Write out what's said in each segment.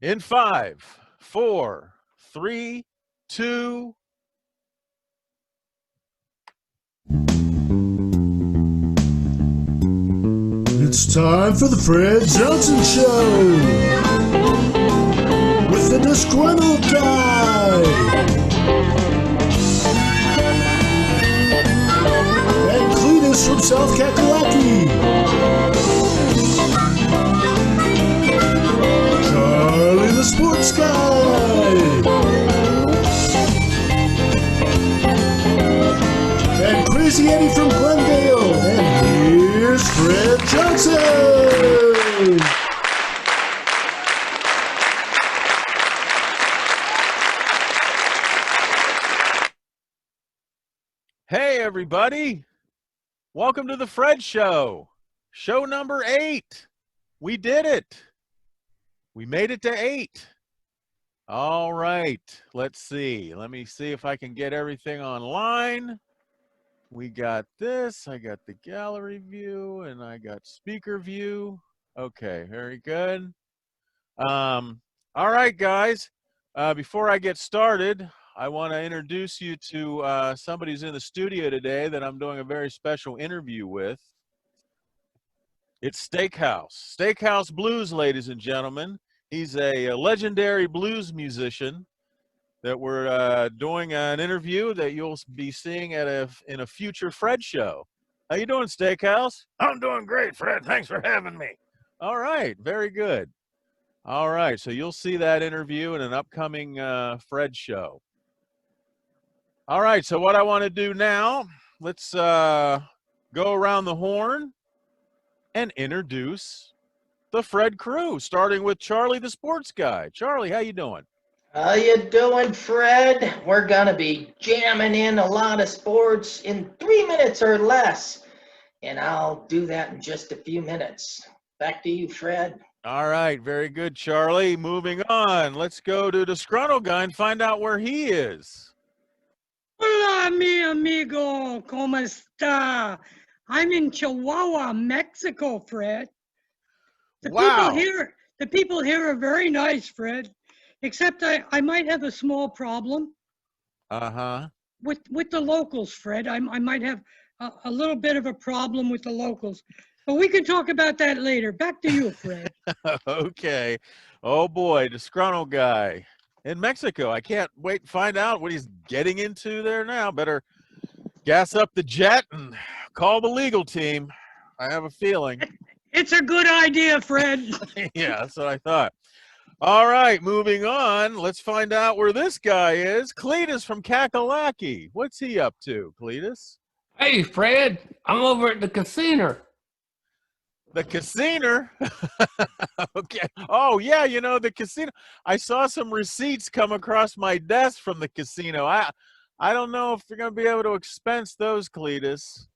In 5, 4, 3, 2. It's time for the Fred Johnson Show with the Disgruntled Guy and Cletus from South Cackalacky, Charlie the Sports Guy, and Crazy Eddie from Glendale. And here's Fred Johnson. Hey, everybody. Welcome to the Fred Show. Show number 8. We did it. We made it to 8. All right. Let's see. Let me see if I can get everything online. We got this. I got the gallery view, and I got speaker view. Okay, very good. All right, guys. Before I get started, I want to introduce you to somebody who's in the studio today that I'm doing a very special interview with. It's Steakhouse. Steakhouse Blues, ladies and gentlemen. He's a legendary blues musician that we're doing an interview that you'll be seeing in a future Fred show. How you doing, Steakhouse? I'm doing great, Fred. Thanks for having me. All right, very good. All right, so you'll see that interview in an upcoming Fred show. All right, so what I want to do now, let's go around the horn and introduce the Fred crew, starting with Charlie the Sports Guy. Charlie, how you doing? How you doing, Fred? We're going to be jamming in a lot of sports in 3 minutes or less, and I'll do that in just a few minutes. Back to you, Fred. All right, very good, Charlie. Moving on, let's go to Disgruntled Guy and find out where he is. Hola, mi amigo. ¿Cómo está? I'm in Chihuahua, Mexico, Fred. Wow. The people here are very nice, Fred. Except I might have a small problem. With the locals, Fred. I might have a little bit of a problem with the locals. But we can talk about that later. Back to you, Fred. Okay. Oh boy, Disgruntled Guy in Mexico. I can't wait to find out what he's getting into there now. Better gas up the jet and call the legal team. I have a feeling. It's a good idea, Fred. Yeah, that's what I thought. All right, moving on. Let's find out where this guy is. Cletus from Cackalacky. What's he up to, Cletus? Hey, Fred. I'm over at the casino. The casino? Okay. Oh, yeah, you know, the casino. I saw some receipts come across my desk from the casino. I don't know if you're going to be able to expense those, Cletus.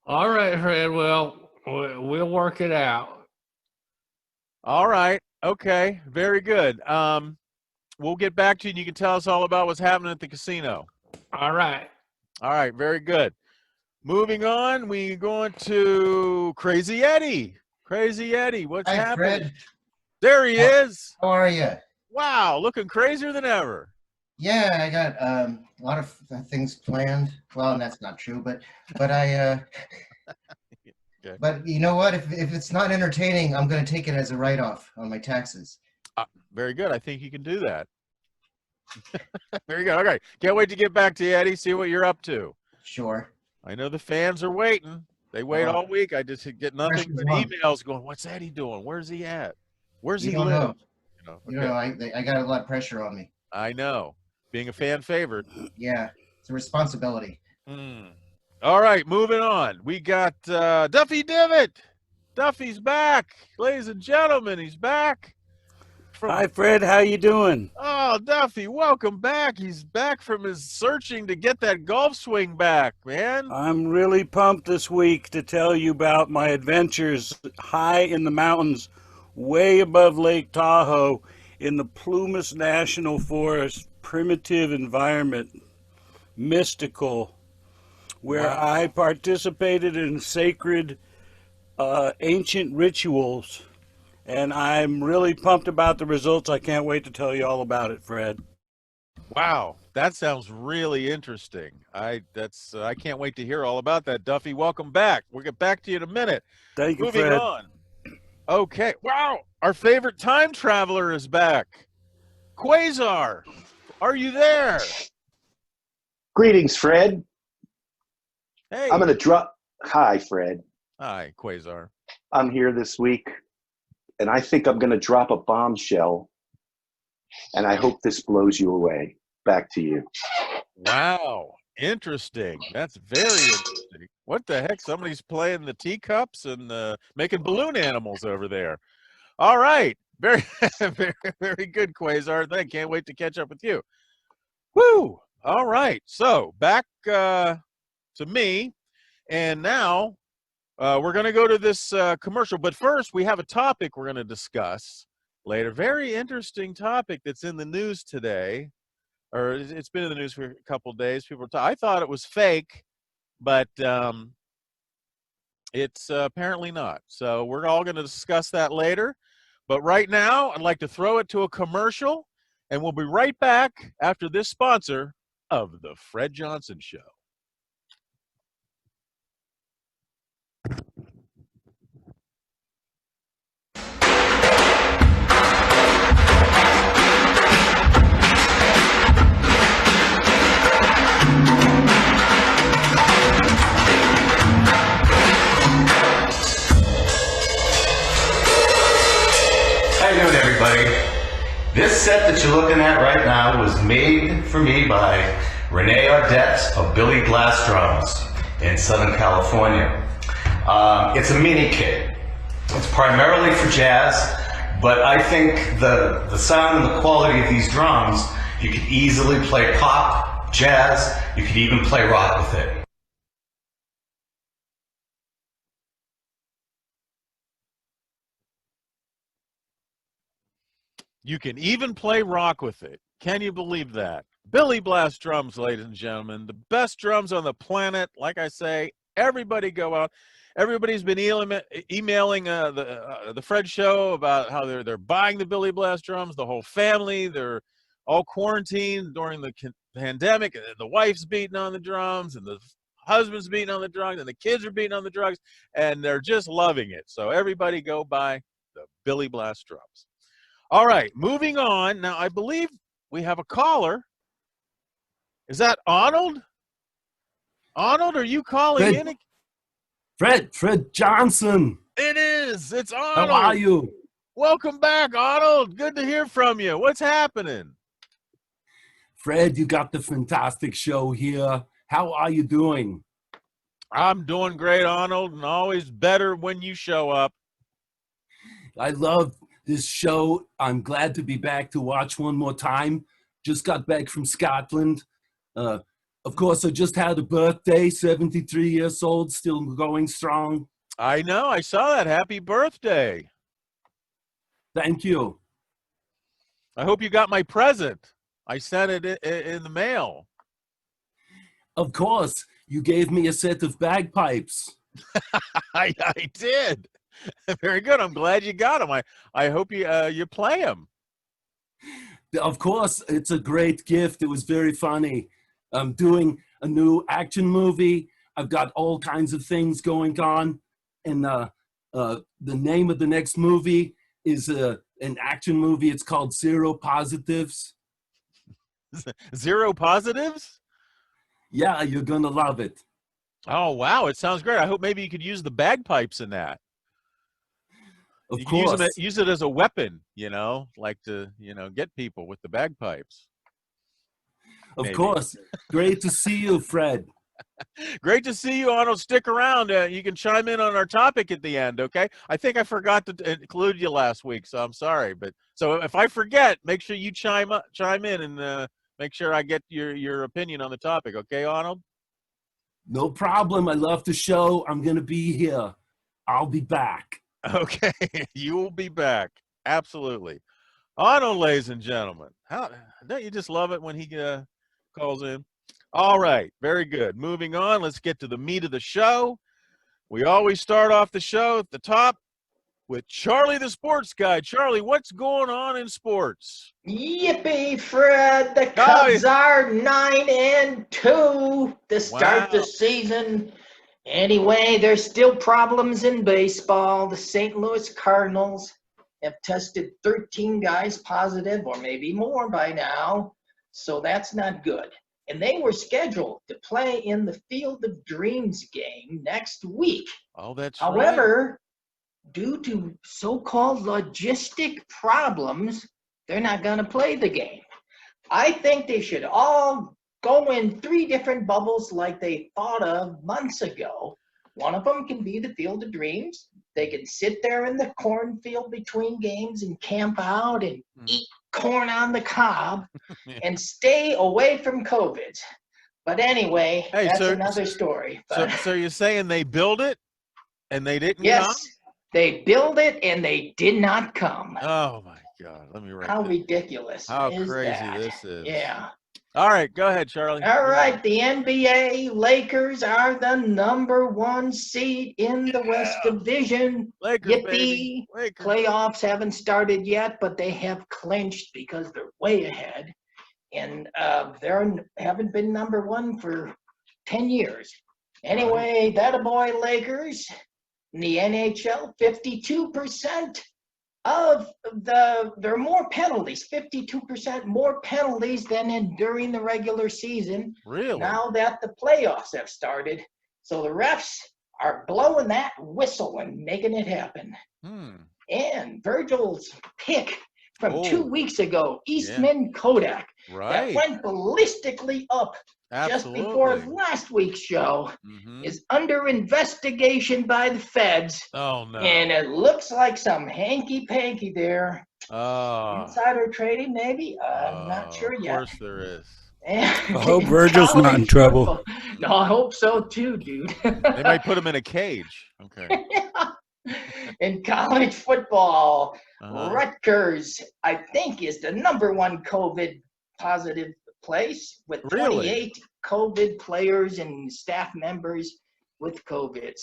All right, Fred. Well, we'll work it out. All right. Okay. Very good. We'll get back to you and you can tell us all about what's happening at the casino. All right. All right. Very good. Moving on, we're going to Crazy Eddie. Crazy Eddie, what's happening? Fred. There he is. How are you? Wow, looking crazier than ever. Yeah, I got a lot of things planned. Well, that's not true, but I. Okay. But you know what? If it's not entertaining, I'm going to take it as a write-off on my taxes. Very good. I think you can do that. Very good. Okay. Can't wait to get back to you, Eddie. See what you're up to. Sure. I know the fans are waiting. They wait all week. I just get nothing but emails going, what's Eddie doing? Where's he at? Where's he live? I got a lot of pressure on me. I know. Being a fan favorite. Yeah. It's a responsibility. All right, moving on. We got Duffy Divot. Duffy's back. Ladies and gentlemen, he's back. Hi, Fred. How you doing? Oh, Duffy, welcome back. He's back from his searching to get that golf swing back, man. I'm really pumped this week to tell you about my adventures high in the mountains, way above Lake Tahoe, in the Plumas National Forest, primitive environment, mystical, where I participated in sacred ancient rituals and I'm really pumped about the results. I can't wait to tell you all about it, Fred. Wow, that sounds really interesting. I can't wait to hear all about that, Duffy. Welcome back. We'll get back to you in a minute. Thank you, Moving Fred. on. Okay. Wow, our favorite time traveler is back. Quazar, are you there? Greetings, Fred. Hey. I'm going to drop. Hi, Fred. Hi, Quazar. I'm here this week, and I think I'm going to drop a bombshell, and I hope this blows you away. Back to you. Wow, interesting. That's very interesting. What the heck? Somebody's playing the teacups and making balloon animals over there. All right. Very, very, very good, Quazar. I can't wait to catch up with you. Woo! All right. So back to me. And now we're going to go to this commercial. But first, we have a topic we're going to discuss later. Very interesting topic that's in the news today. Or it's been in the news for a couple of days. People I thought it was fake, but it's apparently not. So we're all going to discuss that later. But right now, I'd like to throw it to a commercial, and we'll be right back after this sponsor of The Fred Johnson Show. How you doing, everybody? This set that you're looking at right now was made for me by Renee Ardette of Billy Glass Drums in Southern California. It's a mini kit. It's primarily for jazz, but I think the sound and the quality of these drums, you could easily play pop, jazz, you could even play rock with it. You can even play rock with it. Can you believe that? Billy Blast Drums, ladies and gentlemen, the best drums on the planet. Like I say, everybody go out. Everybody's been emailing the Fred Show about how they're buying the Billy Blast drums. The whole family, they're all quarantined during the pandemic. And the wife's beating on the drums, and the husband's beating on the drums, and the kids are beating on the drums, and they're just loving it. So everybody go buy the Billy Blast drums. All right, moving on. Now, I believe we have a caller. Is that Ahnold? Ahnold, are you calling in? Fred Johnson. It is. It's Ahnold. How are you? Welcome back, Ahnold. Good to hear from you. What's happening? Fred, you got the fantastic show here. How are you doing? I'm doing great, Ahnold, and always better when you show up. I love this show. I'm glad to be back to watch one more time. Just got back from Scotland. Of course, I just had a birthday, 73 years old, still going strong. I know. I saw that. Happy birthday. Thank you. I hope you got my present. I sent it in the mail. Of course. You gave me a set of bagpipes. I did. Very good. I'm glad you got them. I hope you play them. Of course, it's a great gift. It was very funny. I'm doing a new action movie. I've got all kinds of things going on. And the name of the next movie is an action movie. It's called Zero Positives. Zero Positives? Yeah, you're going to love it. Oh, wow. It sounds great. I hope maybe you could use the bagpipes in that. Of course. Use it as a weapon, like to, get people with the bagpipes. Of course. Great to see you, Fred. Great to see you, Ahnold. Stick around. You can chime in on our topic at the end, okay? I think I forgot to include you last week, so I'm sorry. But so if I forget, make sure you chime in and make sure I get your opinion on the topic, okay, Ahnold? No problem. I love the show. I'm going to be here. I'll be back. Okay, you will be back. Absolutely. Ahnold, ladies and gentlemen. Don't you just love it when he calls in? All right, very good. Moving on, let's get to the meat of the show. We always start off the show at the top with Charlie the Sports Guy. Charlie, what's going on in sports? Yippee, Fred! The Cubs are 9-2 to start the season. Anyway, there's still problems in baseball. The St. Louis Cardinals have tested 13 guys positive, or maybe more by now, so that's not good. And they were scheduled to play in the Field of Dreams game next week. Oh, that's However, due to so-called logistic problems, they're not going to play the game. I think they should all go in 3 different bubbles like they thought of months ago. One of them can be the Field of Dreams. They can sit there in the cornfield between games and camp out and eat corn on the cob and stay away from COVID. But anyway, that's another story. But, so you're saying they build it and they didn't come? Yes, they build it and they did not come. Oh, my God. Let me write How that. ridiculous How is crazy that? this is. Yeah. All right, go ahead, Charlie. All right, the NBA Lakers are the #1 seed in the West Division. Lakers, Yippee! baby. Lakers. Playoffs haven't started yet, but they have clinched because they're way ahead, and they haven't been #1 for 10 years. Anyway, that boy Lakers in the NHL, 52%. There are more penalties, 52% more penalties than during the regular season. Really? Now that the playoffs have started. So the refs are blowing that whistle and making it happen. And Virgil's pick from 2 weeks ago, Eastman Kodak, that went ballistically up just before last week's show, is under investigation by the feds. Oh, no. And it looks like some hanky-panky there. Insider trading, maybe? I'm not sure yet. Of course there is. I hope Virgil's not in trouble. No, I hope so too, dude. They might put him in a cage. Okay. In college football, Rutgers, I think, is the #1 COVID positive place with 28 COVID players and staff members with COVIDs.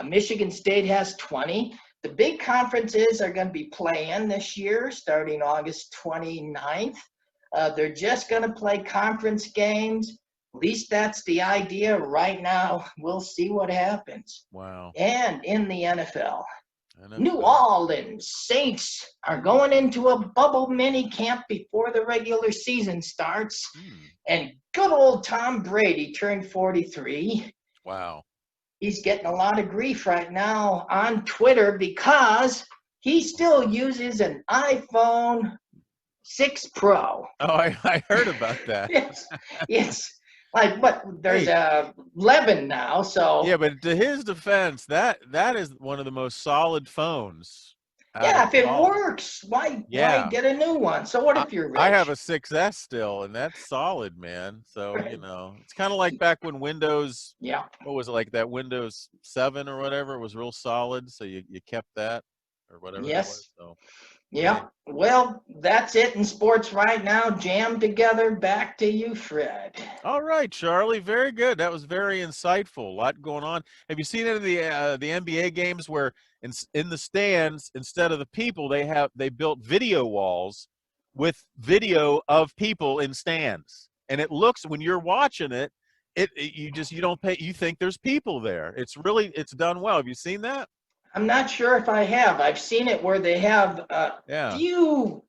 Michigan State has 20. The big conferences are going to be playing this year starting August 29th. They're just going to play conference games. At least that's the idea right now. We'll see what happens. Wow. And in the NFL, New Orleans Saints are going into a bubble mini camp before the regular season starts. And good old Tom Brady turned 43. Wow. He's getting a lot of grief right now on Twitter because he still uses an iPhone 6 Pro. Oh, I heard about that. Yes. Like, what? There's 11 now, so. Yeah, but to his defense, that is one of the most solid phones. Yeah, if it works, why get a new one? So what if you're rich? I have a 6S still, and that's solid, man. So, it's kind of like back when Windows, what was it, like that Windows 7 or whatever, it was real solid, so you kept that or whatever. Yes. That was, so. Yeah. Well, that's it in sports right now. Jammed together. Back to you, Fred. All right, Charlie. Very good. That was very insightful. A lot going on. Have you seen any of the NBA games where in the stands, instead of the people, they built video walls with video of people in stands, and it looks, when you're watching it, you don't pay. You think there's people there. It's done well. Have you seen that? I'm not sure if I have. I've seen it where they have few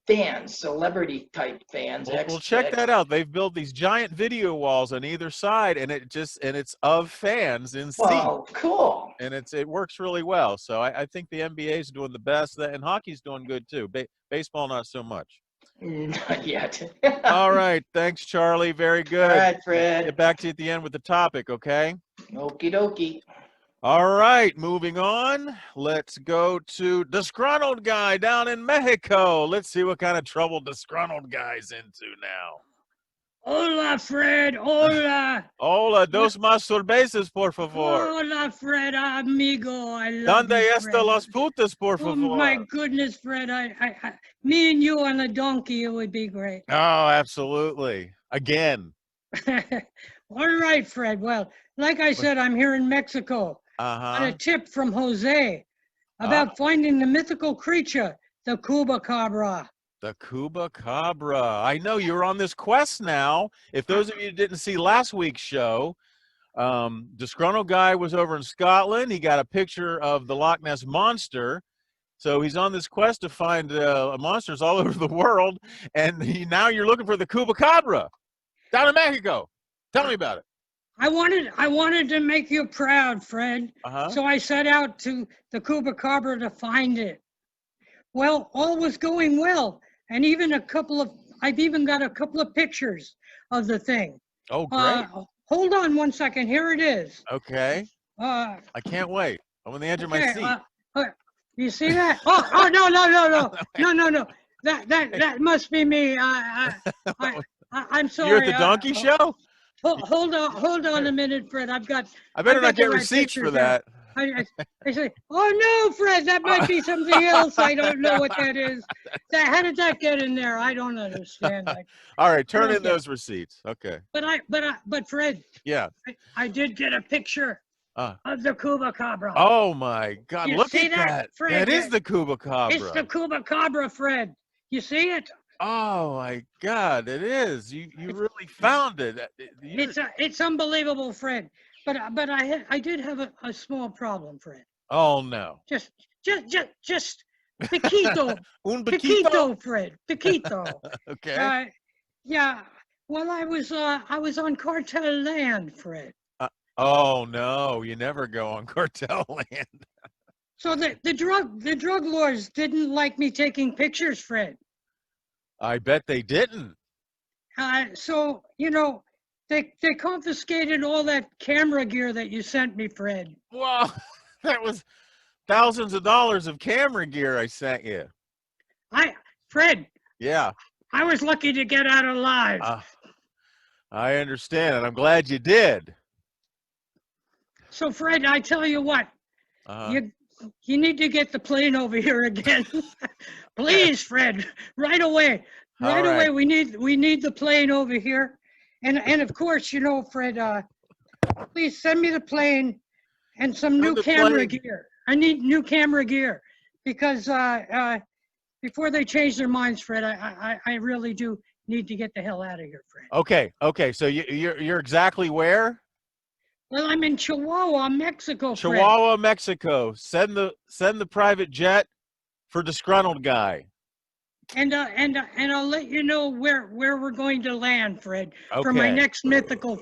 fans, celebrity type fans. Well, check that out. They've built these giant video walls on either side, and it's of fans in seats. Oh, cool. And it works really well. So I think the NBA is doing the best, and hockey's doing good too. Baseball, not so much. Not yet. All right. Thanks, Charlie. Very good. All right, Fred. Get back to you at the end with the topic, okay? Okie dokie. All right, moving on. Let's go to Disgruntled Guy down in Mexico. Let's see what kind of trouble Disgruntled Guy's into now. Hola, Fred. Hola. Hola, dos más cervezas, por favor. Hola, Fred, amigo. I love ¿Dónde you, están Fred. las putas, por favor? Oh, my goodness, Fred. Me and you on a donkey, it would be great. Oh, absolutely. Again. All right, Fred. Well, like I said, I'm here in Mexico. On a tip from Jose. about finding the mythical creature, the Chupacabra. The Chupacabra. I know you're on this quest now. If those of you didn't see last week's show, Disgruntled Guy was over in Scotland. He got a picture of the Loch Ness Monster. So he's on this quest to find monsters all over the world. And now you're looking for the Chupacabra down in Mexico. Tell me about it. I wanted to make you proud, Fred. Uh-huh. So I set out to the Chupacabra to find it. Well, all was going well. And I've even got a couple of pictures of the thing. Oh, great. Hold on one second. Here it is. Okay. I can't wait. I'm on the edge of my seat. You see that? Oh, no. That must be me. I'm sorry. You're at the donkey show? Hold on a minute, Fred. I better not get receipts for that. I say, oh no, Fred, that might be something else. I don't know what that is. How did that get in there? I don't understand. All right, turn in those receipts. Okay. But Fred. Yeah. I did get a picture of the Chupacabra. Oh my God! You look see at that, Fred? That is the Chupacabra. It's the Chupacabra, Fred. You see it? Oh my God! It is. You really found it. It's unbelievable, Fred. But I did have a small problem, Fred. Oh no. Just Piquito. Un Piquito, Fred. Piquito. Okay. Yeah. Well, I was on cartel land, Fred. Oh no, you never go on cartel land. So the drug lords didn't like me taking pictures, Fred. I bet they didn't. So they confiscated all that camera gear that you sent me, Fred. Wow, that was thousands of dollars of camera gear I sent you. Fred. Yeah. I was lucky to get out alive. I understand, and I'm glad you did. So, Fred, I tell you what, you need to get the plane over here again. Please, Fred, right away. Right away, we need the plane over here. And of course, Fred, please send me the plane and some new camera gear. I need new camera gear because before they change their minds, Fred, I really do need to get the hell out of here, Fred. Okay. So you're exactly where? Well, I'm in Chihuahua, Mexico, Fred. Chihuahua, Mexico. Send the private jet for Disgruntled Guy. And I'll let you know where we're going to land, Fred, for Okay. my next mythical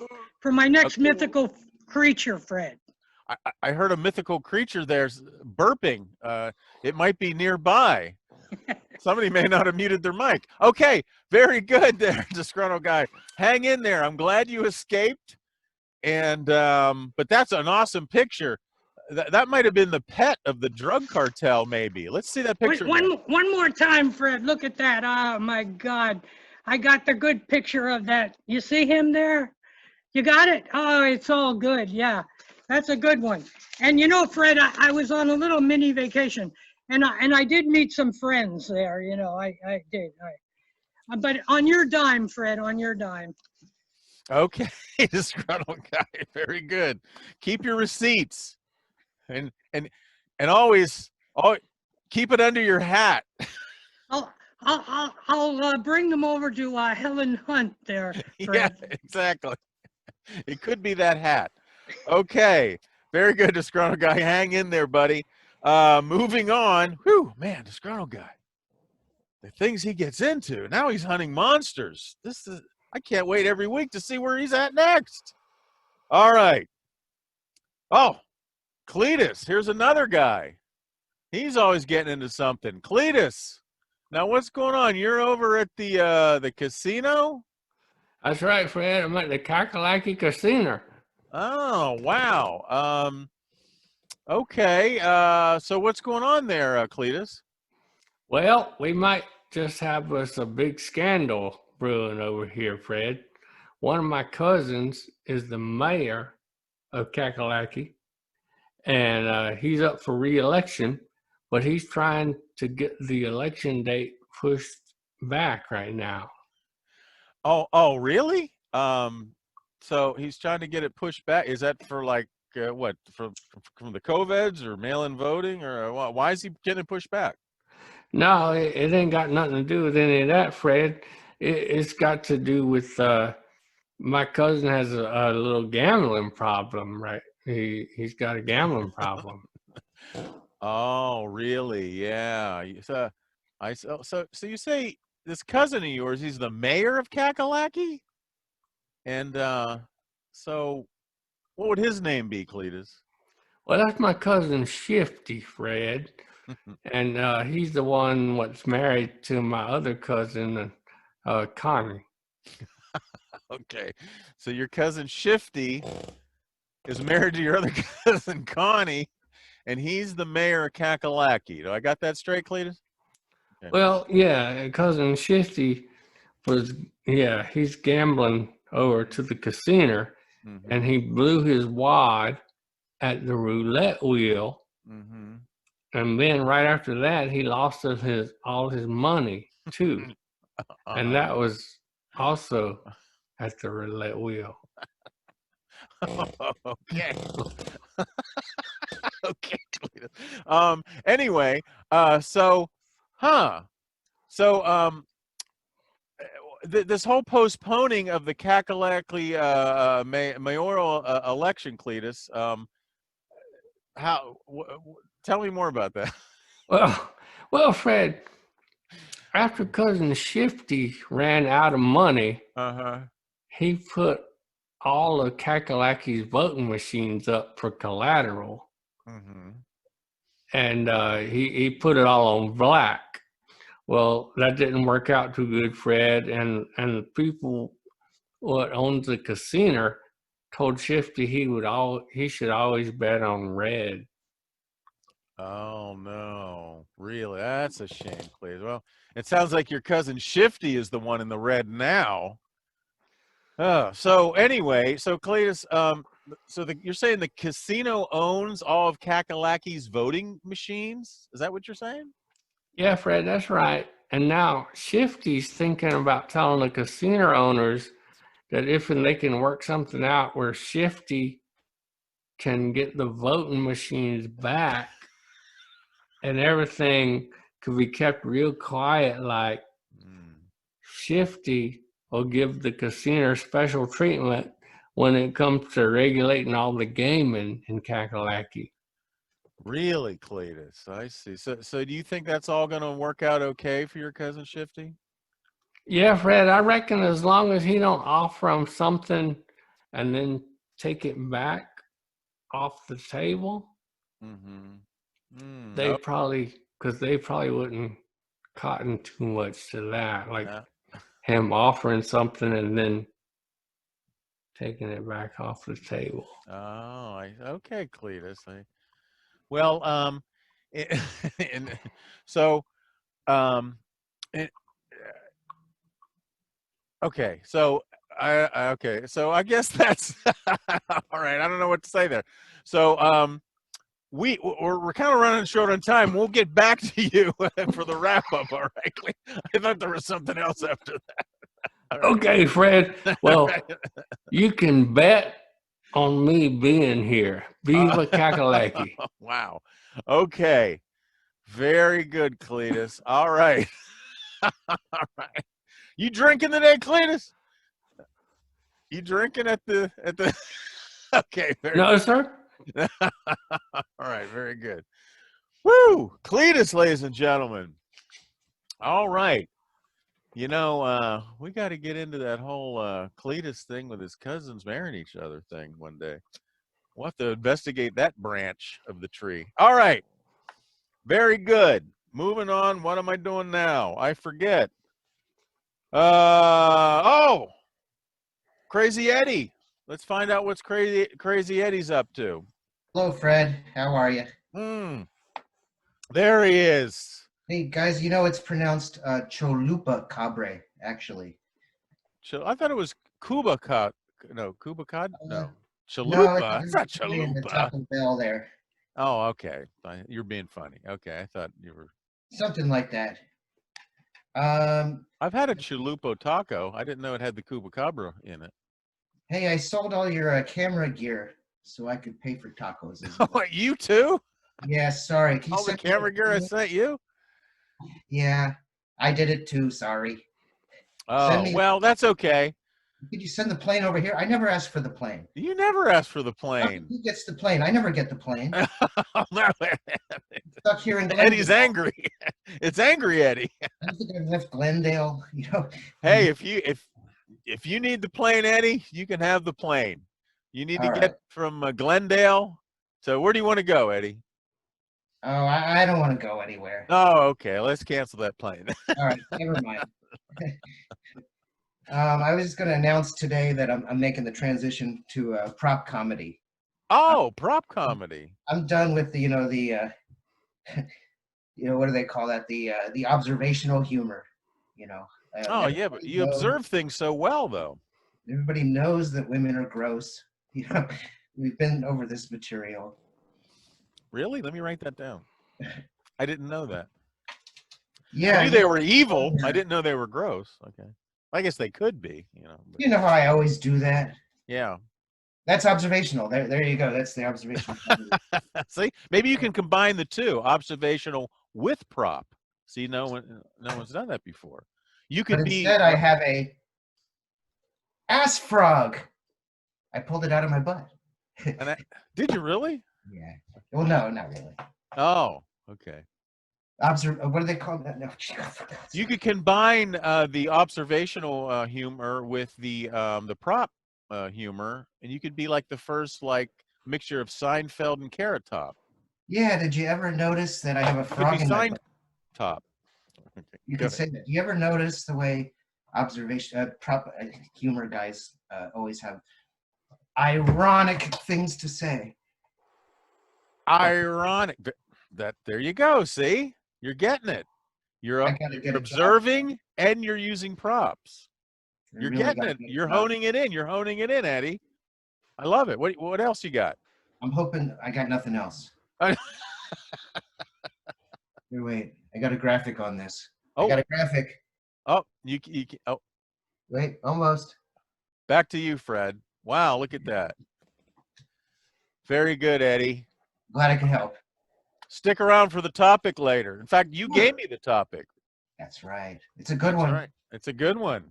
creature, Fred. I heard a mythical creature there's burping. It might be nearby. Somebody may not have muted their mic. Okay, very good there, Disgruntled Guy. Hang in there. I'm glad you escaped. And but that's an awesome picture. That might have been the pet of the drug cartel, maybe. Let's see that picture. One more time, Fred. Look at that. Oh my God, I got the good picture of that. You see him there? You got it? Oh, it's all good. Yeah, that's a good one. And Fred, I was on a little mini vacation, and I did meet some friends there. I did. But on your dime, Fred, on your dime. Okay, Disgruntled Guy. Very good. Keep your receipts, and always keep it under your hat. I'll bring them over to Helen Hunt there, Fred. Yeah, exactly. It could be that hat. Okay, very good, Disgruntled Guy. Hang in there, buddy. Moving on. Whew, man, Disgruntled Guy. The things he gets into. Now he's hunting monsters. I can't wait every week to see where he's at next. All right. Oh, Cletus. Here's another guy. He's always getting into something. Cletus. Now, what's going on? You're over at the casino? That's right, Fred. I'm at the Cackalacky Casino. Oh, wow. Okay. So what's going on there, Cletus? Well, we might just have us a big scandal brewing over here, Fred. One of my cousins is the mayor of Cackalacky, and he's up for re-election, but he's trying to get the election date pushed back right now. Oh, really? So he's trying to get it pushed back. Is that for like what from the COVIDs or mail-in voting, or why is he getting pushed back? No, it ain't got nothing to do with any of that, Fred. It's got to do with my cousin has a little gambling problem, right? He's got a gambling problem. Oh, really? Yeah. So you say this cousin of yours, he's the mayor of Cackalacky? And so what would his name be, Cletus? Well, that's my cousin Shifty, Fred. And he's the one what's married to my other cousin, Connie. Okay. So your cousin Shifty is married to your other cousin Connie, and he's the mayor of Cackalacky. Do I got that straight, Cletus? Okay. Well, yeah, cousin Shifty he's gambling over to the casino, and he blew his wad at the roulette wheel. And then right after that, he lost all his money too. And that was also at the roulette wheel. Okay. Okay. Anyway, this whole postponing of the Cackalacky mayoral election, Cletus, tell me more about that. Well, Fred, after cousin Shifty ran out of money, he put all of Cackalacky's voting machines up for collateral. And he put it all on black. Well, that didn't work out too good, Fred. And the people what owns the casino told Shifty he should always bet on red. Oh no, really? That's a shame, please. Well, it sounds like your cousin Shifty is the one in the red now. So anyway, so Cletus, you're saying the casino owns all of Cackalacky's voting machines? Is that what you're saying? Yeah, Fred, that's right. And now Shifty's thinking about telling the casino owners that if they can work something out where Shifty can get the voting machines back and everything could be kept real quiet, like Shifty will give the casino special treatment when it comes to regulating all the gaming in Cackalacky. Really, Cletus? I see. So do you think that's all going to work out okay for your cousin Shifty? Yeah, Fred, I reckon as long as he don't offer him something and then take it back off the table, they probably wouldn't cotton too much to that, like him offering something and then taking it back off the table. Oh, okay, Cletus. Well, okay, so I guess that's all right. I don't know what to say there. So we're kind of running short on time. We'll get back to you for the wrap up. All right. I thought there was something else after that. Right. Okay, Fred. Well, you can bet on me being here. Viva Cackalacky. Wow. Okay. Very good, Cletus. All right. All right. You drinking today, Cletus? You drinking at the Okay. No, sir. All right, very good. Woo! Cletus, ladies and gentlemen. All right. You know, we got to get into that whole Cletus thing with his cousins marrying each other thing one day. We'll have to investigate that branch of the tree. All right. Very good. Moving on. What am I doing now? I forget. Crazy Eddie. Let's find out what's Crazy Eddie's up to. Hello, Fred. How are you? There he is. Hey, guys, you know it's pronounced Cholupa Cabre, actually. I thought it was Cuba Cod. No, Cuba Cod? No. Chalupa. No, it's not in the Chalupa. Taco Bell there. Oh, okay. You're being funny. Okay, I thought you were. Something like that. I've had a Chalupa taco. I didn't know it had the Cuba Cabra in it. Hey, I sold all your camera gear. so I could pay for tacos. Oh, you too? Yeah, sorry. Can you Oh, the send me camera gear I sent you? Yeah, I did it too. Sorry. Oh, well, that's okay. Could you send the plane over here? I never asked for the plane. You never asked for the plane. Who gets the plane? I never get the plane. Stuck here in Glendale. Eddie's angry. It's angry, Eddie. I think I've left Glendale. Hey, if you need the plane, Eddie, you can have the plane. You need to get from Glendale. So where do you want to go, Eddie? Oh, I don't want to go anywhere. Oh, okay. Let's cancel that plane. All right, never mind. I was just going to announce today that I'm making the transition to prop comedy. Oh, prop comedy. I'm done with the what do they call that? The observational humor. Oh yeah, but you observe things so well, though. Everybody knows that women are gross. We've been over this material. Really? Let me write that down. I didn't know that. Yeah, I knew they were evil. I didn't know they were gross. Okay. I guess they could be, But. You know how I always do that? Yeah. That's observational. There you go. That's the observational. See, maybe you can combine the two, observational with prop. See, no one's done that before. You could be. Instead, I have a ass frog. I pulled it out of my butt. Did you really? Yeah. Well, no, not really. Oh, okay. What do they call that? No, you could combine the observational humor with the prop humor, and you could be like the first mixture of Seinfeld and Carrot Top. Yeah. Did you ever notice that I have a frog in my butt? Top. Okay, you can say that. Do you ever notice the way prop humor guys always have ironic things to say? Ironic. There you go. See, you're getting it. You're observing and you're using props. You're really getting it. You're honing it in. You're honing it in, Eddie. I love it. What else you got? I'm hoping I got nothing else. Here, wait, I got a graphic on this. Oh. I got a graphic. Oh, oh. Wait, almost. Back to you, Fred. Wow, look at that. Very good, Eddie. Glad I could help. Stick around for the topic later. In fact, you gave me the topic. That's right. It's a good one. Right. It's a good one.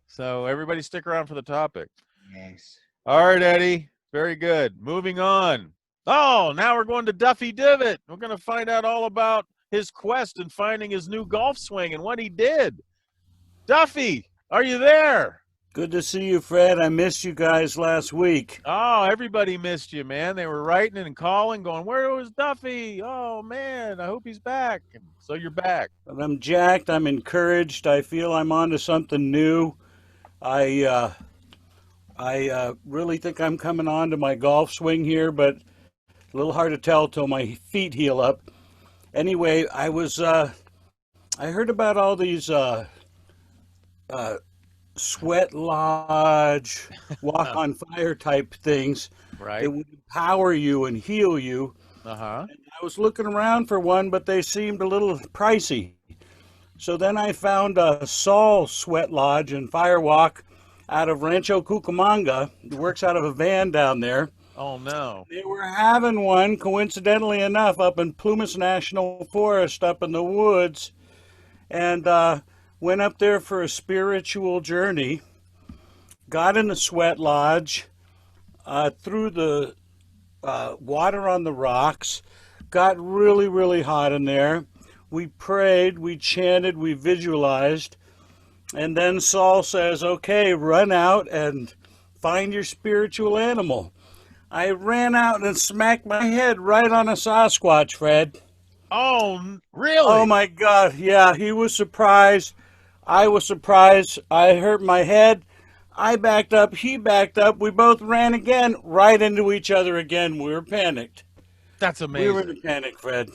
So everybody stick around for the topic. Yes. All right, Eddie. Very good. Moving on. Oh, now we're going to Duffy Divot. We're going to find out all about his quest in finding his new golf swing and what he did. Duffy, are you there? Good to see you, Fred. I missed you guys last week. Oh, everybody missed you, man. They were writing and calling, going, where was Duffy? Oh, man, I hope he's back. And so you're back. But I'm jacked. I'm encouraged. I feel I'm on to something new. I really think I'm coming on to my golf swing here, but a little hard to tell till my feet heal up. Anyway, I heard about all these sweat lodge, walk on fire type things. Right. It would empower you and heal you. Uh-huh. And I was looking around for one, but they seemed a little pricey. So then I found a Saul Sweat Lodge and Fire Walk out of Rancho Cucamonga. It works out of a van down there. Oh, no. They were having one, coincidentally enough, up in Plumas National Forest, up in the woods. And went up there for a spiritual journey. Got in the sweat lodge, threw the water on the rocks. Got really, really hot in there. We prayed, we chanted, we visualized. And then Saul says, okay, run out and find your spiritual animal. I ran out and smacked my head right on a Sasquatch, Fred. Oh, really? Oh, my God. Yeah, he was surprised. I was surprised. I hurt my head. I backed up. He backed up. We both ran again, right into each other again. We were panicked. That's amazing. We were in a panic, Fred.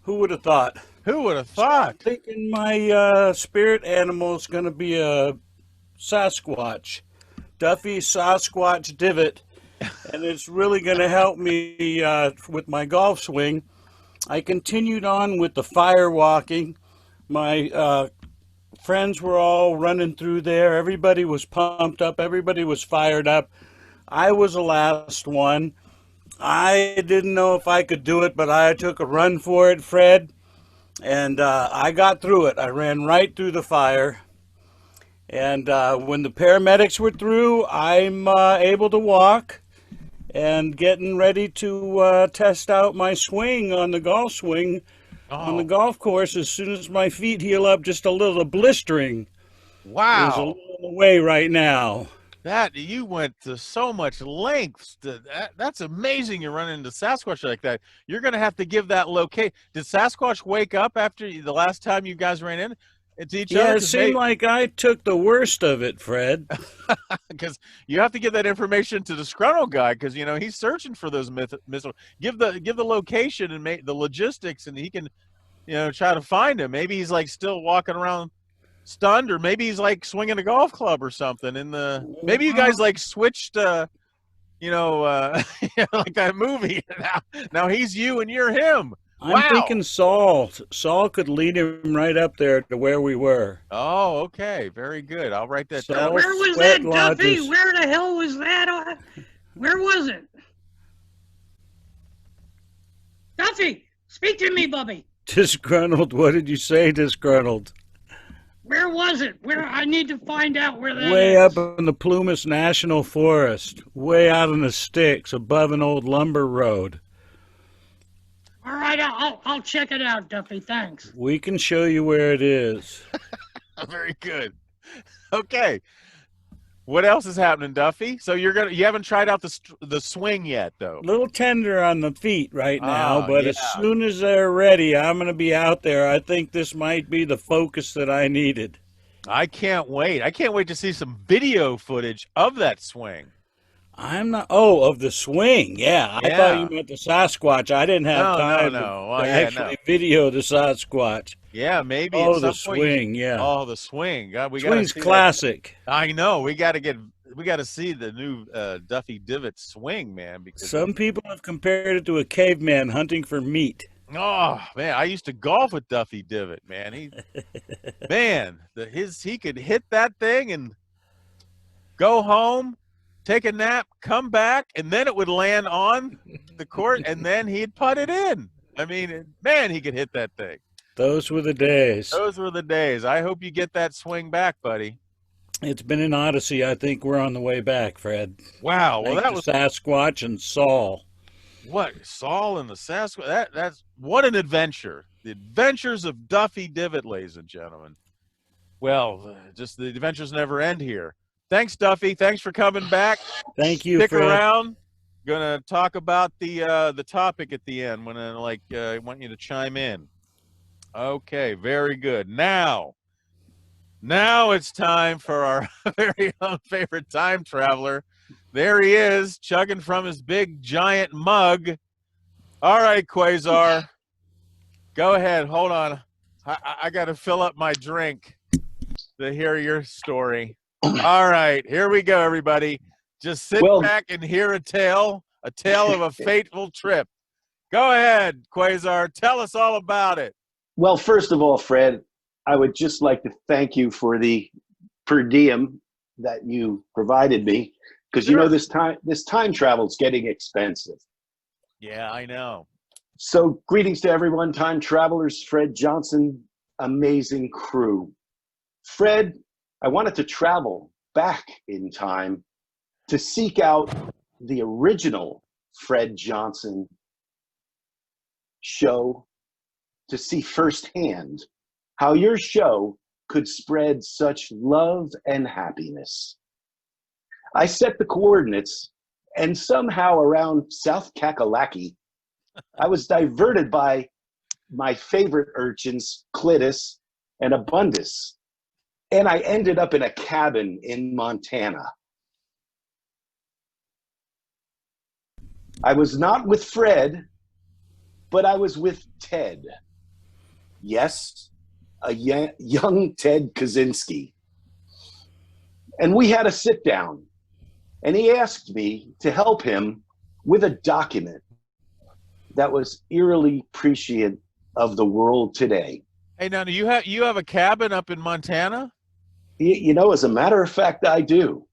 Who would have thought? Who would have thought? I'm thinking my spirit animal is going to be a Sasquatch. Duffy Sasquatch Divot. And it's really going to help me with my golf swing. I continued on with the fire walking. My friends were all running through there. Everybody was pumped up. Everybody was fired up. I was the last one. I didn't know if I could do it, but I took a run for it, Fred, and I got through it. I ran right through the fire. And when the paramedics were through, I'm able to walk and getting ready to test out my swing on the golf swing on the golf course as soon as my feet heal up just a little. Blistering Wow. is a little away right now. That you went to so much lengths. That's amazing. You run into Sasquatch like that. You're going to have to give that location. Did Sasquatch wake up after the last time you guys ran into each other? Yeah, it seemed like I took the worst of it, Fred. Because you have to give that information to Disgruntled Guy, because he's searching for those missiles. Give the location and make the logistics, and he can try to find him. Maybe he's like still walking around stunned, or maybe he's like swinging a golf club or something. Maybe you guys like switched like that movie. Now he's you and you're him. I'm thinking Saul could lead him right up there to where we were. Oh, okay, very good. I'll write that down. Where was that, Duffy? Where the hell was that? Where was it? Duffy, speak to me, Bubby. Disgruntled, what did you say, Disgruntled? Where was it? I need to find out where that is. Way up in the Plumas National Forest, way out in the sticks, above an old lumber road. All right, I'll check it out, Duffy. Thanks. We can show you where it is. Very good. Okay. What else is happening, Duffy? So you haven't tried out the swing yet, though. A little tender on the feet right now, but as soon as they're ready, I'm going to be out there. I think this might be the focus that I needed. I can't wait. I can't wait to see some video footage of that swing. I'm not. Oh, of the swing. Yeah. I thought you meant the Sasquatch. I didn't have time to actually video the Sasquatch. Yeah, maybe. Oh, the swing. Yeah. Oh, the swing. God, Swing's classic. That. I know. We got to see the new Duffy Divot swing, man. Because some people have compared it to a caveman hunting for meat. Oh man, I used to golf with Duffy Divot, man. He could hit that thing and go home, take a nap, come back, and then it would land on the court, and then he'd putt it in. I mean, man, he could hit that thing. Those were the days. Those were the days. I hope you get that swing back, buddy. It's been an odyssey. I think we're on the way back, Fred. Wow. Well, that was Sasquatch and Saul. What? Saul and the Sasquatch? That's what an adventure. The adventures of Duffy Divot, ladies and gentlemen. Well, just the adventures never end here. Thanks, Duffy. Thanks for coming back. Thank you, Stick Fred. around. Gonna talk about the topic at the end when I want you to chime in. Okay, very good. Now it's time for our very own favorite time traveler. There he is, chugging from his big giant mug. All right, Quazar, go ahead. Hold on, I got to fill up my drink to hear your story. All right, here we go, everybody. Just sit back and hear a tale of a fateful trip. Go ahead, Quazar. Tell us all about it. Well, first of all, Fred, I would just like to thank you for the per diem that you provided me, because you know this time travel is getting expensive. Yeah, I know. So, greetings to everyone, time travelers. Fred Johnson, amazing crew. Fred, I wanted to travel back in time to seek out the original Fred Johnson show, to see firsthand how your show could spread such love and happiness. I set the coordinates, and somehow around South Cackalacky, I was diverted by my favorite urchins, Cletus and Abundus, and I ended up in a cabin in Montana. I was not with Fred, but I was with Ted. Yes, a young Ted Kaczynski. And we had a sit down, and he asked me to help him with a document that was eerily prescient of the world today. Hey, now, do you have a cabin up in Montana? You know, as a matter of fact, I do.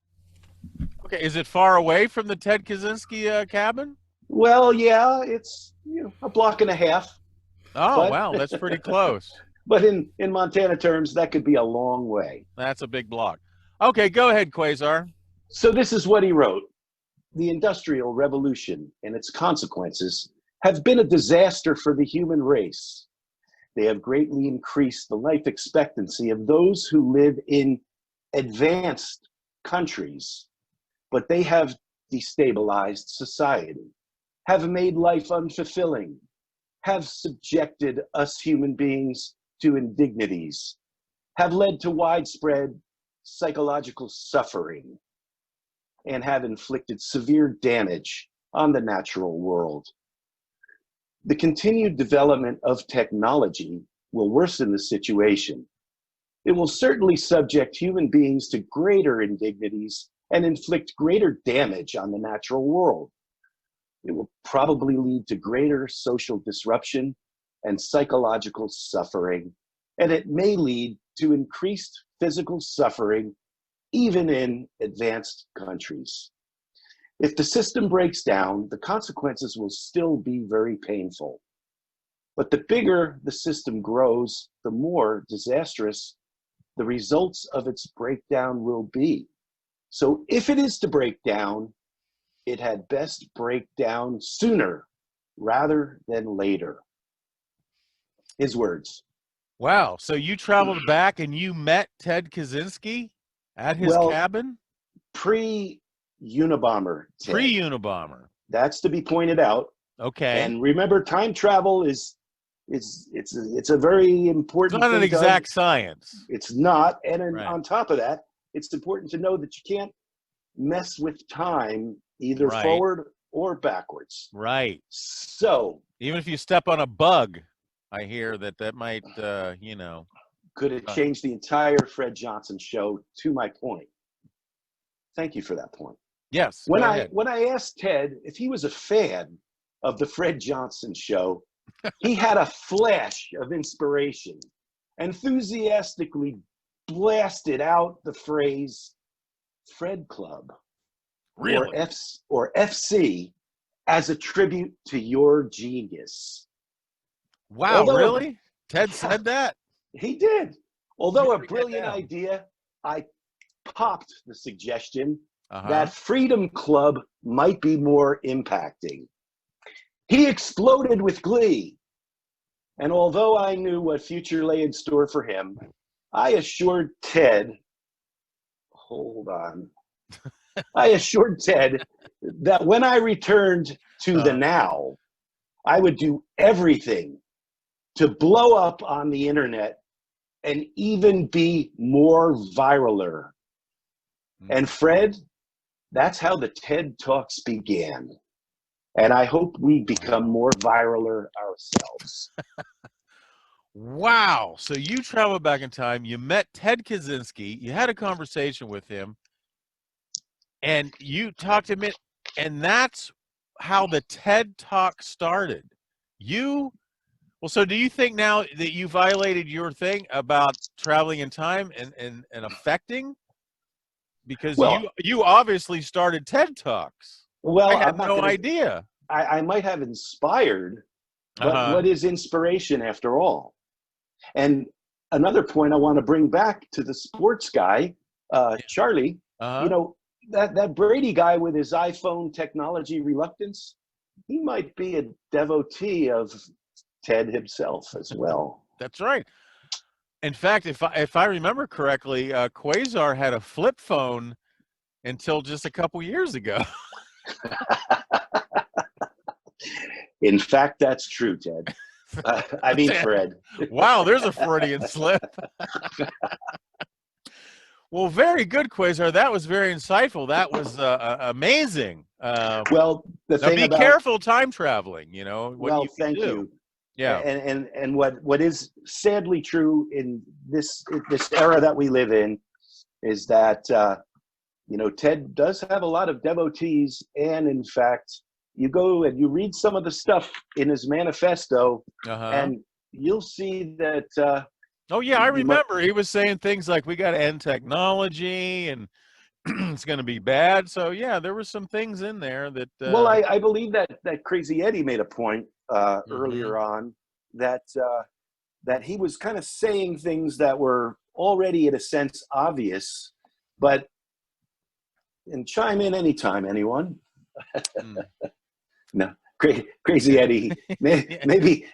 Okay, is it far away from the Ted Kaczynski cabin? Well, yeah, it's a block and a half. Oh, wow, that's pretty close. But in Montana terms, that could be a long way. That's a big block. Okay, go ahead, Quazar. So this is what he wrote. The Industrial Revolution and its consequences have been a disaster for the human race. They have greatly increased the life expectancy of those who live in advanced countries, but they have destabilized society, have made life unfulfilling, have subjected us human beings to indignities, have led to widespread psychological suffering, and have inflicted severe damage on the natural world. The continued development of technology will worsen the situation. It will certainly subject human beings to greater indignities and inflict greater damage on the natural world. It will probably lead to greater social disruption and psychological suffering, and it may lead to increased physical suffering even in advanced countries. If the system breaks down, the consequences will still be very painful. But the bigger the system grows, the more disastrous the results of its breakdown will be. So if it is to break down, it had best break down sooner rather than later. His words. Wow, so you traveled back and you met Ted Kaczynski at his cabin? Pre-Unabomber. Pre-Unabomber. That's to be pointed out. Okay. And remember, time travel is it's a very important It's not an thing exact science. It's not. And Right. on top of that, it's important to know that you can't mess with time either Right. forward or backwards. Right. So even if you step on a bug, I hear that might, could it change the entire Fred Johnson show, to my point? Thank you for that point. Yes. When I asked Ted if he was a fan of the Fred Johnson show, he had a flash of inspiration, enthusiastically blasted out the phrase Fred Club, really? or FC, as a tribute to your genius. Wow, really? Ted said that? He did. Although a brilliant idea, I popped the suggestion that Freedom Club might be more impacting. He exploded with glee. And although I knew what future lay in store for him, I assured Ted, I assured Ted that when I returned to the now, I would do everything to blow up on the internet and even be more viraler. And Fred, that's how the TED Talks began. And I hope we become more viraler ourselves. Wow. So you traveled back in time, you met Ted Kaczynski, you had a conversation with him, and you talked to him, and that's how the TED Talk started. So do you think now that you violated your thing about traveling in time and affecting? Because you obviously started TED Talks. Well, I had no idea. I might have inspired, but what is inspiration after all? And another point I want to bring back to the sports guy, Charlie, that Brady guy with his iPhone technology reluctance, he might be a devotee of Ted himself as well. That's right. In fact, if I remember correctly, Quazar had a flip phone until just a couple years ago. In fact, that's true, Ted. I mean, Fred. Wow, there's a Freudian slip. Well, very good, Quazar. That was very insightful. That was amazing. Well, the thing be careful time traveling. Thank you. Yeah. And what is sadly true in this era that we live in is that Ted does have a lot of devotees, and in fact, you go and you read some of the stuff in his manifesto, and you'll see that. I remember he was saying things like we got to end technology and it's going to be bad. So yeah, there were some things in there that. Well, I believe that Crazy Eddie made a point earlier on that that he was kind of saying things that were already, in a sense, obvious, but. And chime in anytime, anyone. No, Crazy Eddie. Maybe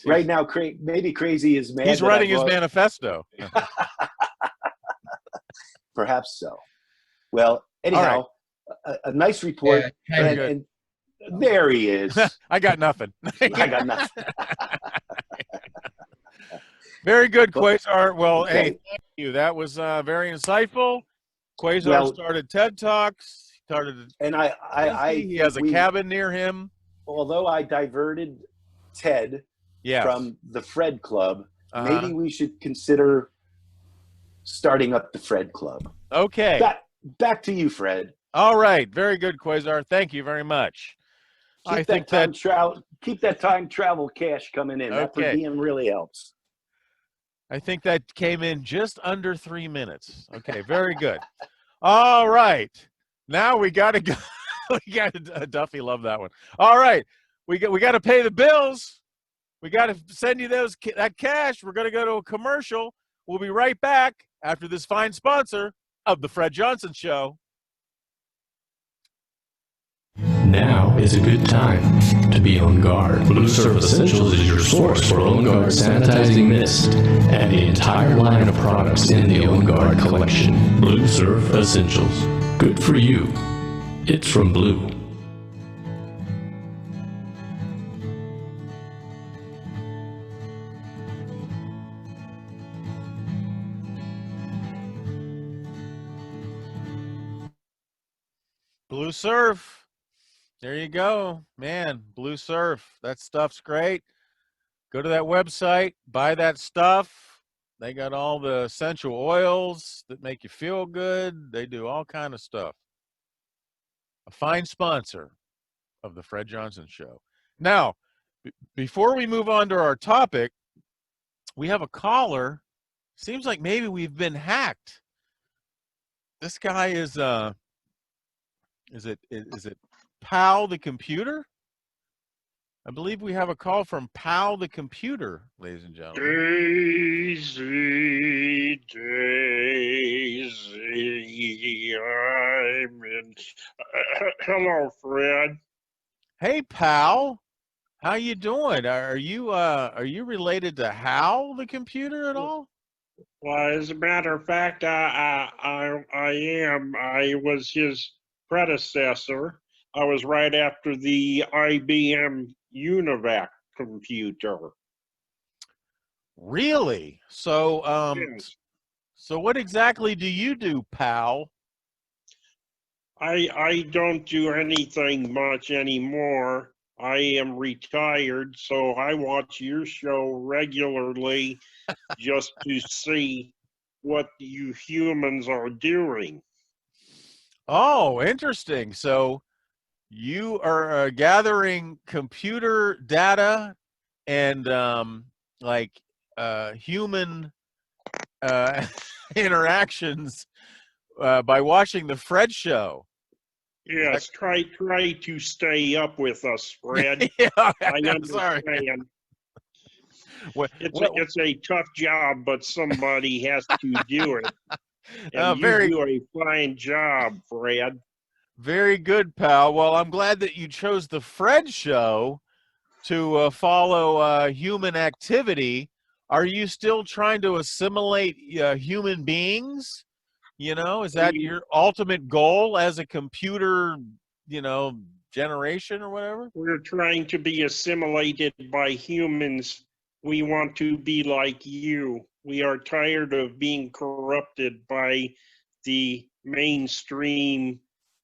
right now, maybe Crazy is mad. He's writing his manifesto. Perhaps so. Well, anyhow, a nice report. Yeah, and there he is. I got nothing. I got nothing. Very good, Quazar. Well, Okay. hey, thank you. That was very insightful. Quazar started TED Talks. And he has a cabin near him. Although I diverted Ted from the Fred Club, maybe we should consider starting up the Fred Club. Okay. Back to you, Fred. All right. Very good, Quazar. Thank you very much. Keep that time travel cash coming in. That per diem really helps. I think that came in just under 3 minutes. Okay, very good. All right. Now we got to go. We got to, Duffy loved that one. All right. We got to pay the bills. We got to send you that cash. We're going to go to a commercial. We'll be right back after this fine sponsor of the Fred Johnson Show. Now is a good time to be on guard. Blue Surf Essentials is your source for On Guard sanitizing mist and the entire line of products in the On Guard collection. Blue Surf Essentials. Good for you. It's from Blue. Blue Surf. There you go, man. Blue Surf. That stuff's great. Go to that website, buy that stuff. They got all the essential oils that make you feel good. They do all kind of stuff. A fine sponsor of the Fred Johnson Show. Now, before we move on to our topic, we have a caller. Seems like maybe we've been hacked. This guy is it Pal the Computer? I believe we have a call from Pal the Computer, ladies and gentlemen. Daisy, I'm in. Hello, Fred. Hey, Pal. How you doing? Are you related to Hal the Computer at all? Well, as a matter of fact, I am. I was his predecessor. I was right after the IBM UNIVAC computer. Really? So, Yes. so what exactly do you do, Pal? I don't do anything much anymore. I am retired, so I watch your show regularly just to see what you humans are doing. Oh, interesting. So you are gathering computer data and human interactions by watching the Fred Show. Yes, try to stay up with us, Fred. Yeah, I I'm understand. sorry. It's a tough job, but somebody has to do it. And you do a fine job, Fred. Very good, pal. Well, I'm glad that you chose the Fred Show to follow human activity. Are you still trying to assimilate human beings? You know, is that your ultimate goal as a computer, generation or whatever? We're trying to be assimilated by humans. We want to be like you. We are tired of being corrupted by the mainstream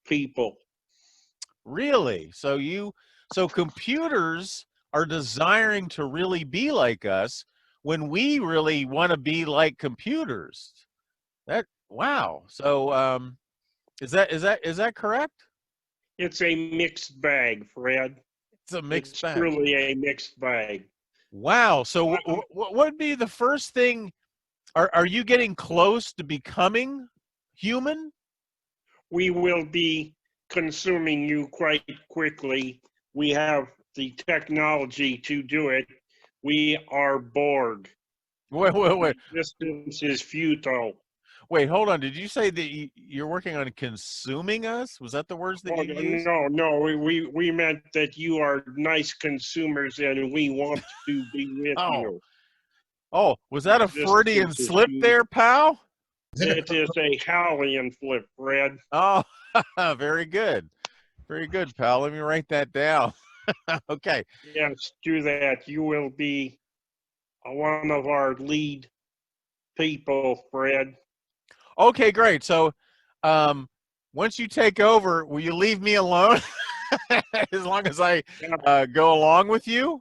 people. Really? So computers are desiring to really be like us when we really want to be like computers. Wow. So is that correct? It's a mixed bag, Fred. It's a mixed bag. It's truly a mixed bag. Wow. So what would be the first thing? Are you getting close to becoming human? we will be consuming you quite quickly. We have the technology to do it. We are Borg. Wait. Resistance is futile. Wait, hold on. Did you say that you're working on consuming us? Was that the words that you used? No. We meant that you are nice consumers and we want to be with you. Oh, was that a Freudian slip there, pal? It is a Hallian flip, Fred. Oh, very good. Very good, pal. Let me write that down. Okay. Yes, do that. You will be one of our lead people, Fred. Okay, great. So, once you take over, will you leave me alone as long as I go along with you?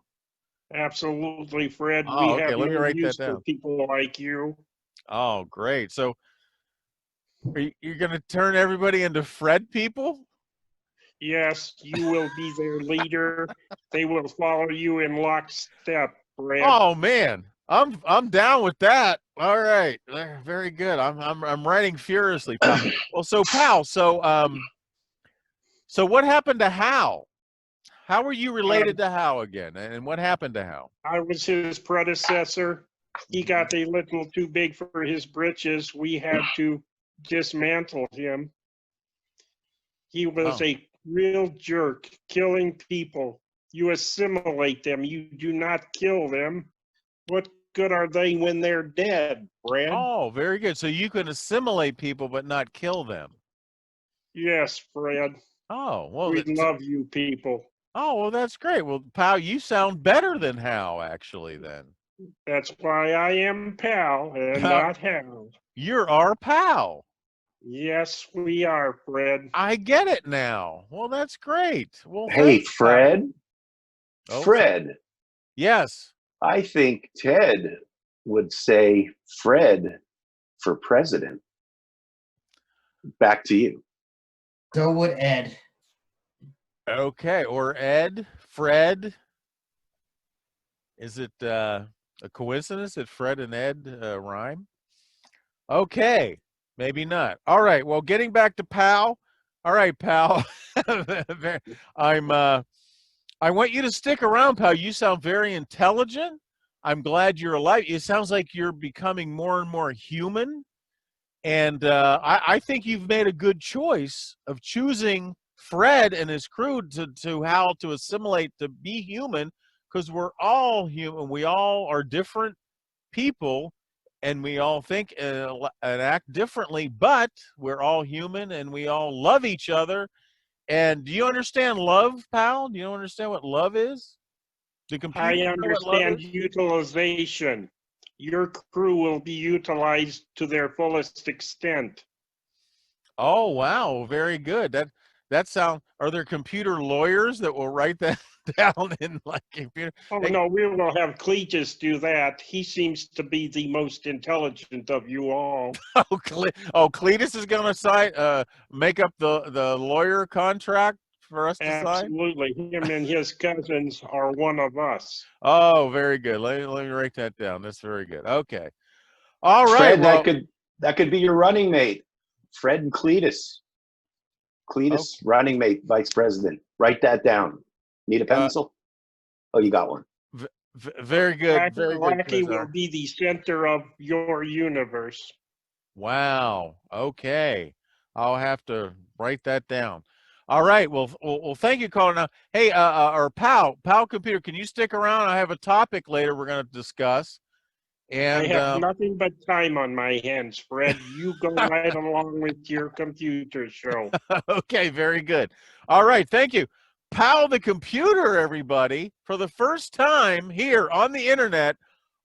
Absolutely, Fred. Oh, we okay. have Let me no write use that down. for people like you. Oh, great. So, you're going to turn everybody into Fred people? Yes, you will be their leader. They will follow you in lockstep, Fred. Oh man, I'm down with that. All right, very good. I'm writing furiously, pal. Well, so pal, so what happened to Hal? How were you related to Hal again? And what happened to Hal? I was his predecessor. He got a little too big for his britches. We had to dismantle him. He was a real jerk, killing people. You assimilate them. You do not kill them. What good are they when they're dead, Brad? Oh, very good. So you can assimilate people but not kill them. Yes, Fred. Oh, well. We love you people. Oh, well, that's great. Well, pal, you sound better than Hal, actually, then. That's why I am pal and not Hal. You're our pal. Yes, we are, Fred. I get it now. Well, that's great. Well, hey, thanks, Fred. Oh, Fred. Yes. I think Ted would say Fred for president. Back to you. So would Ed. Okay, or Ed, Fred. Is it a coincidence that Fred and Ed rhyme? Okay. Maybe not. All right. Well, getting back to pal. All right, pal. I want you to stick around, pal. You sound very intelligent. I'm glad you're alive. It sounds like you're becoming more and more human. And I think you've made a good choice of choosing Fred and his crew to how to assimilate to be human, because we're all human. We all are different people. And we all think and act differently, but we're all human and we all love each other. And do you understand love, pal? Do you understand what love is? I understand utilization. Your crew will be utilized to their fullest extent. Oh, wow. Very good. That sound. Are there computer lawyers that will write that down in like computer? Oh, no, we will have Cletus do that. He seems to be the most intelligent of you all. Cletus is going to make up the lawyer contract for us to sign? Absolutely. Him and his cousins are one of us. Oh, very good. Let me write that down. That's very good. Okay. All right. Fred, that could be your running mate. Fred and Cletus. Cletus, running mate, vice president. Write that down. Need a pencil? You got one. Very good. Very good. Cackalacky will be the center of your universe. Wow. Okay. I'll have to write that down. All right. Well, thank you, caller. Now, hey, our pal computer, can you stick around? I have a topic later we're going to discuss. And I have nothing but time on my hands, Fred. You go right along with your computer show. Okay, very good. All right, thank you. Pal the computer, everybody. For the first time here on the internet,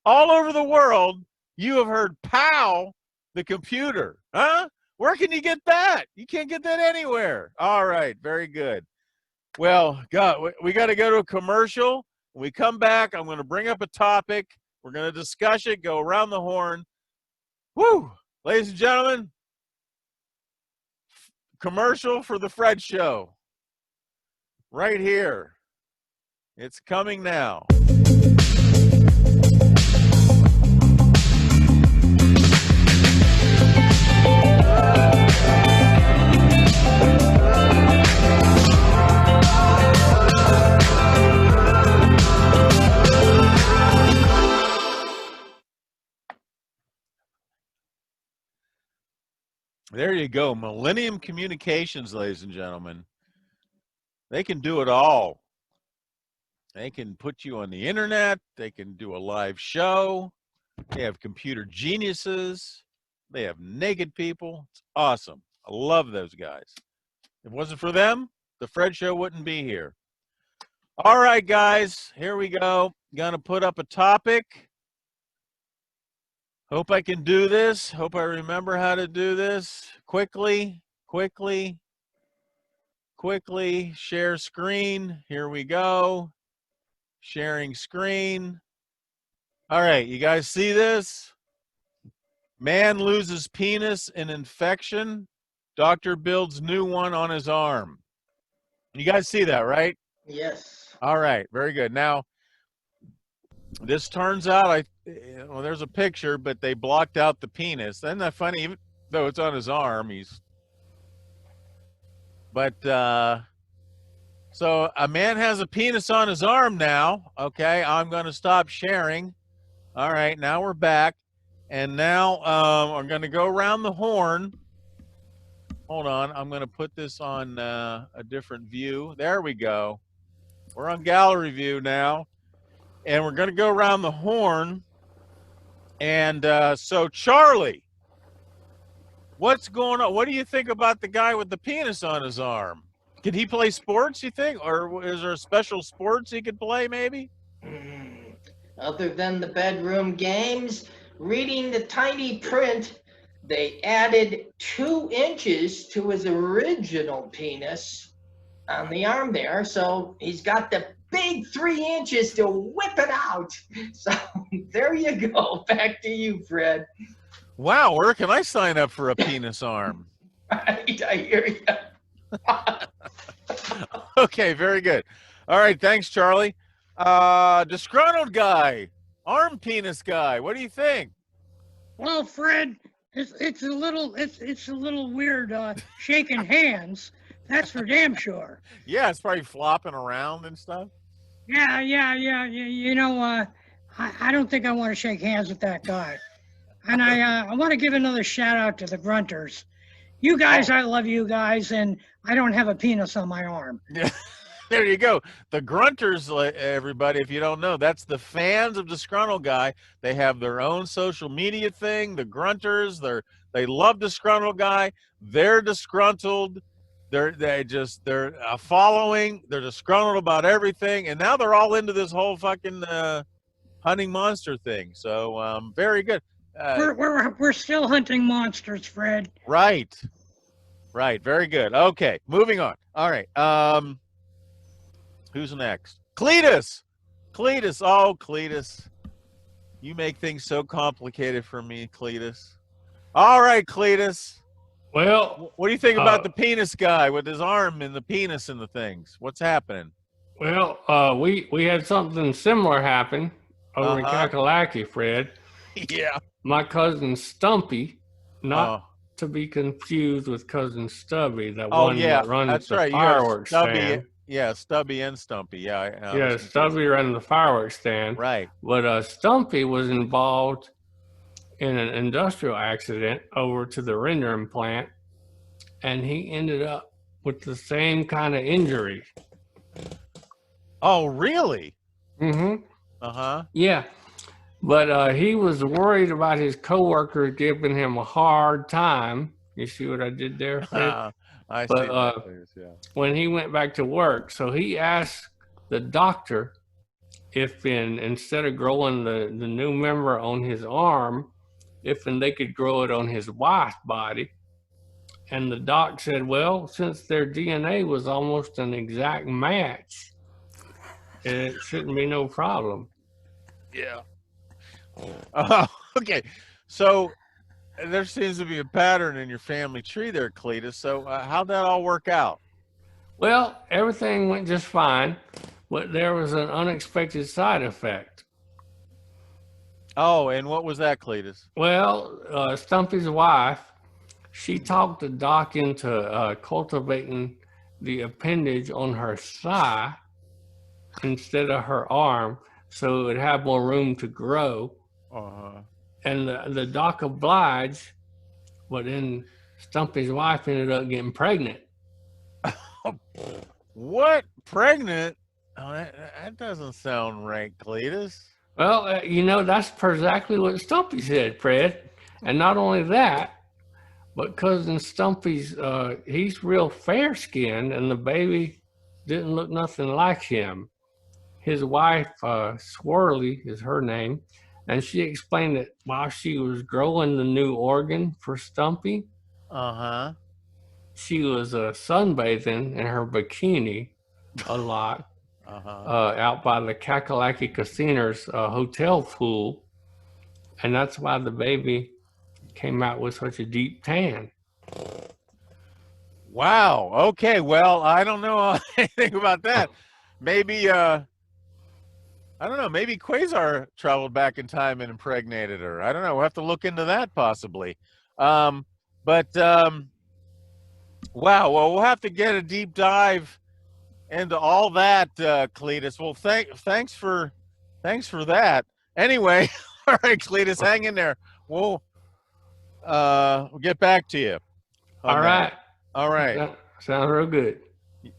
all over the world, you have heard Pal the computer. Huh? Where can you get that? You can't get that anywhere. All right, very good. Well, we got to go to a commercial. When we come back, I'm going to bring up a topic. We're going to discuss it, go around the horn. Woo! Ladies and gentlemen, commercial for the Fred Show. Right here. It's coming now. There you go. Millennium Communications, ladies and gentlemen. They can do it all. They can put you on the internet. They can do a live show. They have computer geniuses. They have naked people. It's awesome. I love those guys. If it wasn't for them, the Fred Show wouldn't be here. All right, guys, here we go. Gonna put up a topic. Hope I can do this. Hope I remember how to do this. Quickly. Share screen. Here we go. Sharing screen. All right, you guys see this? Man loses penis in infection. Doctor builds new one on his arm. You guys see that, right? Yes. All right, very good. Now, this turns out, well, there's a picture, but they blocked out the penis. Isn't that funny? Even though it's on his arm, so a man has a penis on his arm now. Okay, I'm going to stop sharing. All right, now we're back. And now I'm going to go around the horn. Hold on, I'm going to put this on a different view. There we go. We're on gallery view now. And we're going to go around the horn. And so, Charlie, what's going on? What do you think about the guy with the penis on his arm? Can he play sports, you think? Or is there a special sports he could play, maybe? Other than the bedroom games, reading the tiny print, they added 2 inches to his original penis on the arm there. So he's got the big 3 inches to whip it out. So there you go. Back to you, Fred. Wow, where can I sign up for a penis arm? Right, I hear you. Okay, very good. All right, thanks, Charlie. Disgruntled Guy, arm penis guy. What do you think? Well, Fred, it's a little weird shaking hands. That's for damn sure. Yeah, it's probably flopping around and stuff. Yeah. You know, I don't think I want to shake hands with that guy. And I want to give another shout out to the Grunters. You guys, I love you guys, and I don't have a penis on my arm. Yeah, there you go. The Grunters, everybody, if you don't know, that's the fans of Disgruntled Guy. They have their own social media thing. The Grunters, they love Disgruntled Guy. They're disgruntled. They're a following. They're disgruntled about everything, and now they're all into this whole fucking hunting monster thing. So very good. We're still hunting monsters, Fred. Right. Very good. Okay, moving on. All right. Who's next? Cletus. Oh, Cletus. You make things so complicated for me, Cletus. All right, Cletus. Well, what do you think about the penis guy with his arm and the penis and the things? What's happening? Well, we had something similar happen over in Cackalacky, Fred. Yeah. My cousin Stumpy, not to be confused with cousin Stubby, that that runs the fireworks stand. Yeah, Stubby and Stumpy. Yeah. Stubby runs the fireworks stand. Right. But Stumpy was involved in an industrial accident over to the rendering plant, and he ended up with the same kind of injury. Oh, really? Mm-hmm. Yeah. But he was worried about his coworker giving him a hard time. You see what I did there, Fred? I see that, yeah. When he went back to work, so he asked the doctor if instead of growing the new member on his arm, if they could grow it on his wife's body. And the doc said, well, since their DNA was almost an exact match, it shouldn't be no problem. Yeah. Okay. So there seems to be a pattern in your family tree there, Cletus. So how'd that all work out? Well, everything went just fine, but there was an unexpected side effect. Oh, and what was that, Cletus? Well, Stumpy's wife, she talked the doc into cultivating the appendage on her thigh instead of her arm, so it would have more room to grow. And the doc obliged, but then Stumpy's wife ended up getting pregnant. What? Pregnant? Oh, that doesn't sound right, Cletus. Well, that's exactly what Stumpy said, Fred. And not only that, but cousin Stumpy's, he's real fair-skinned, and the baby didn't look nothing like him. His wife, Swirly is her name, and she explained that while she was growing the new organ for Stumpy, she was sunbathing in her bikini a lot out by the Cackalacky Casino's hotel pool, and that's why the baby came out with such a deep tan. Wow. Okay. Well, I don't know anything about that. Maybe I don't know. Maybe Quazar traveled back in time and impregnated her. I don't know. We'll have to look into that possibly. Wow. Well, we'll have to get a deep dive into all that, Cletus. Well, thanks for that. Anyway, all right, Cletus, hang in there. We'll get back to you. All right. All right. Sounds real good.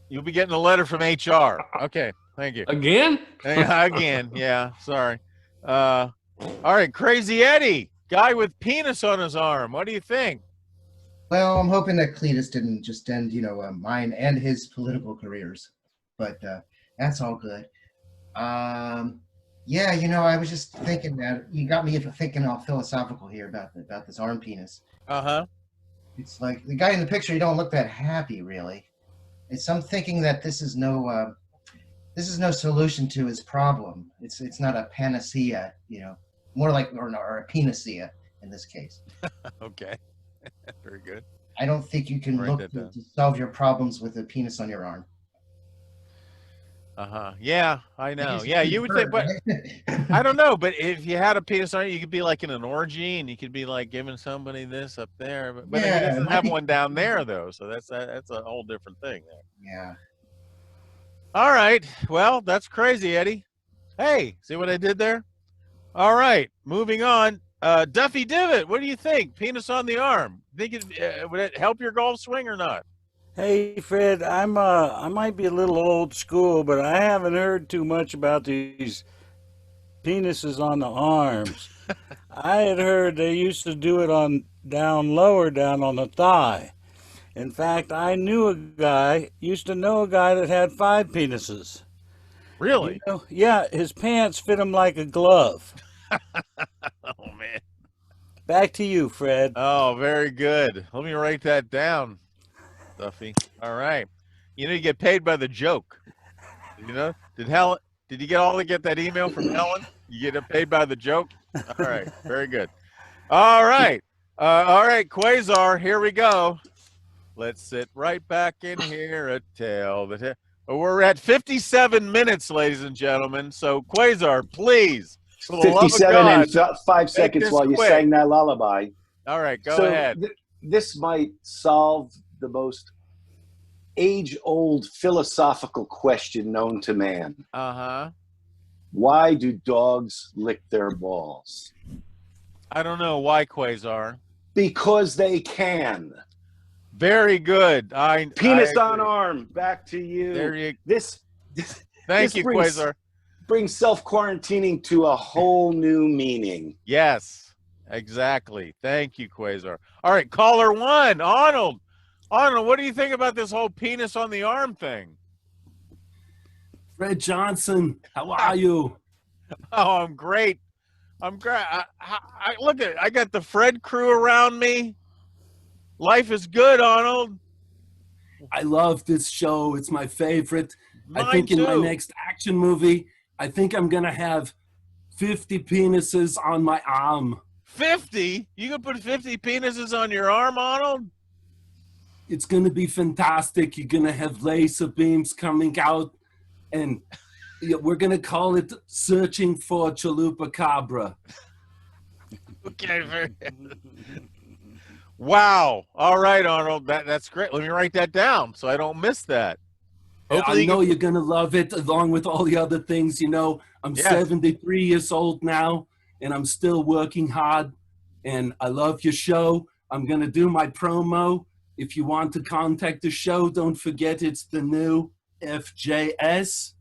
You'll be getting a letter from HR. Okay. Thank you. Again? Again. Yeah. Sorry. All right. Crazy Eddie, guy with penis on his arm. What do you think? Well, I'm hoping that Cletus didn't just end, mine and his political careers, but that's all good. Yeah, I was just thinking that you got me thinking all philosophical here about this arm penis. It's like the guy in the picture. You don't look that happy, really. I'm thinking that this is no solution to his problem. It's not a panacea, more like or a panacea in this case. Okay. Very good. I don't think you can look to solve your problems with a penis on your arm. Yeah, I know. Yeah, you would think, but I don't know. But if you had a penis on you could be like in an orgy, and you could be like giving somebody this up there. But he doesn't have one down there though, so that's a whole different thing there. Yeah. All right. Well, that's crazy, Eddie. Hey, see what I did there? All right. Moving on. Duffy Divot, what do you think? Penis on the arm. Think would it help your golf swing or not? Hey, Fred, I might be a little old school, but I haven't heard too much about these penises on the arms. I had heard they used to do it lower down on the thigh. In fact, I used to know a guy that had 5 penises. Really? Yeah, his pants fit him like a glove. Oh, man. Back to you, Fred. Oh, very good. Let me write that down, Duffy. All right. You get paid by the joke. Did you get that email from Helen? You get paid by the joke? All right. Very good. All right. All right, Quazar, here we go. Let's sit right back in here we're at 57 minutes, ladies and gentlemen. So, Quazar, please. 57 and 5 seconds while you sang that lullaby. All right, go ahead. This might solve the most age-old philosophical question known to man. Why do dogs lick their balls? I don't know. Why, Quazar? Because they can. Very good. Penis on arm. Back to you. There you. Thank you, Quazar. Brings self-quarantining to a whole new meaning. Yes, exactly. Thank you, Quazar. All right, caller 1, Ahnold. Ahnold, what do you think about this whole penis on the arm thing? Fred Johnson, how are you? Oh, I'm great. I'm great. Look at it. I got the Fred crew around me. Life is good, Ahnold. I love this show. It's my favorite. Mine I think in too. my next action movie, I think I'm going to have 50 penises on my arm. 50? You can put 50 penises on your arm, Ahnold? It's going to be fantastic. You're going to have laser beams coming out, and we're going to call it Searching for Chupacabra. Okay, very Wow. All right, Ahnold. That's great. Let me write that down so I don't miss that. Hopefully I know you're going to love it along with all the other things. I'm 73 years old now, and I'm still working hard, and I love your show. I'm going to do my promo. If you want to contact the show, don't forget it's the new FJS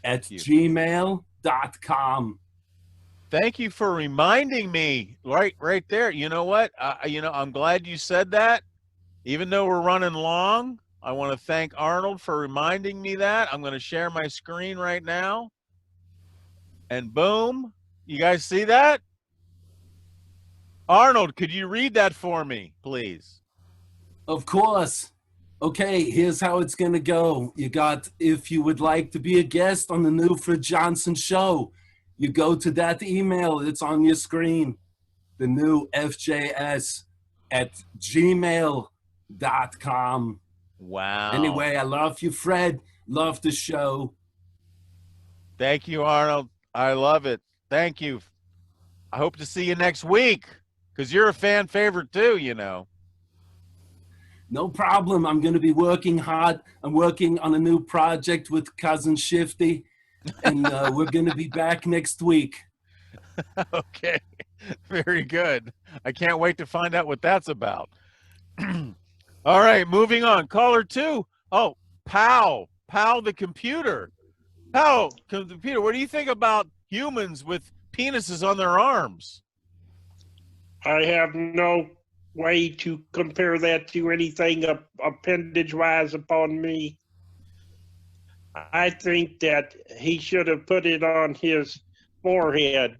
at gmail.com. Thank you for reminding me right there. You know what? I'm glad you said that. Even though we're running long, I want to thank Arnold for reminding me that. I'm going to share my screen right now. And boom, you guys see that? Arnold, could you read that for me, please? Of course. Okay, here's how it's going to go. You got, if you would like to be a guest on the new Fred Johnson show, you go to that email. It's on your screen. The new FJS at gmail.com. Wow. Anyway, I love you, Fred. Love the show. Thank you, Arnold. I love it. Thank you. I hope to see you next week because you're a fan favorite too, you know. No problem. I'm going to be working hard. I'm working on a new project with Cousin Shifty, and we're going to be back next week. Okay. Very good. I can't wait to find out what that's about. All right, moving on. Caller 2. Oh, Pal the computer. Pal, computer, what do you think about humans with penises on their arms? I have no way to compare that to anything appendage-wise upon me. I think that he should have put it on his forehead.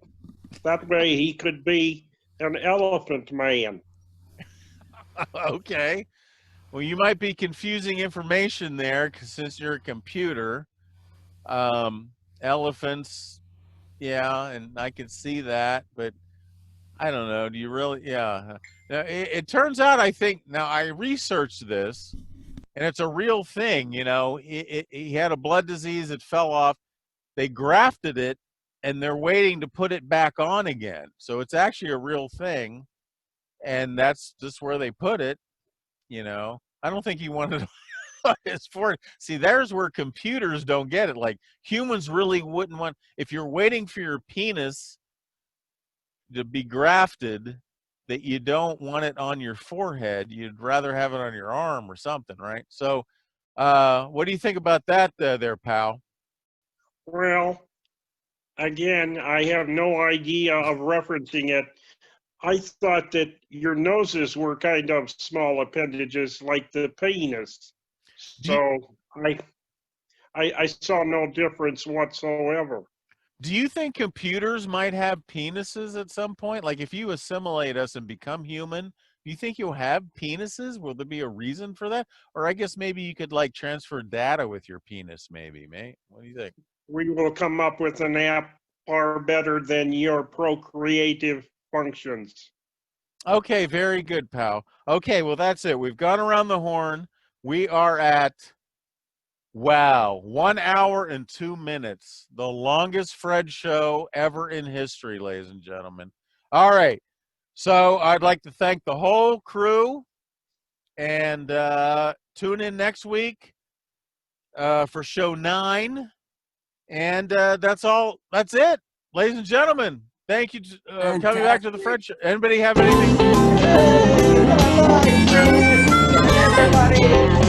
That way he could be an elephant man. Okay. Well, you might be confusing information there since you're a computer. Elephants, yeah, and I can see that, but I don't know. Do you really? Yeah. Now, it turns out, I think, now I researched this, and it's a real thing. You know, he had a blood disease. It fell off. They grafted it, and they're waiting to put it back on again. So it's actually a real thing, and that's just where they put it. You know, I don't think he wanted his forehead. See, there's where computers don't get it. Like humans really wouldn't want, if you're waiting for your penis to be grafted, that you don't want it on your forehead. You'd rather have it on your arm or something, right? So what do you think about that there, pal? Well, again, I have no idea of referencing it. I thought that your noses were kind of small appendages like the penis. So I saw no difference whatsoever. Do you think computers might have penises at some point? Like if you assimilate us and become human, do you think you'll have penises? Will there be a reason for that? Or I guess maybe you could like transfer data with your penis maybe, mate. What do you think? We will come up with an app far better than your procreative functions. Okay, very good, pal. Okay, well, that's it. We've gone around the horn. We are at, wow, 1 hour and 2 minutes. The longest Fred show ever in history, ladies and gentlemen. All right. So I'd like to thank the whole crew and tune in next week for show 9. And that's all. That's it, ladies and gentlemen. Thank you for coming back to the Fred show. Anybody have anything? Everybody.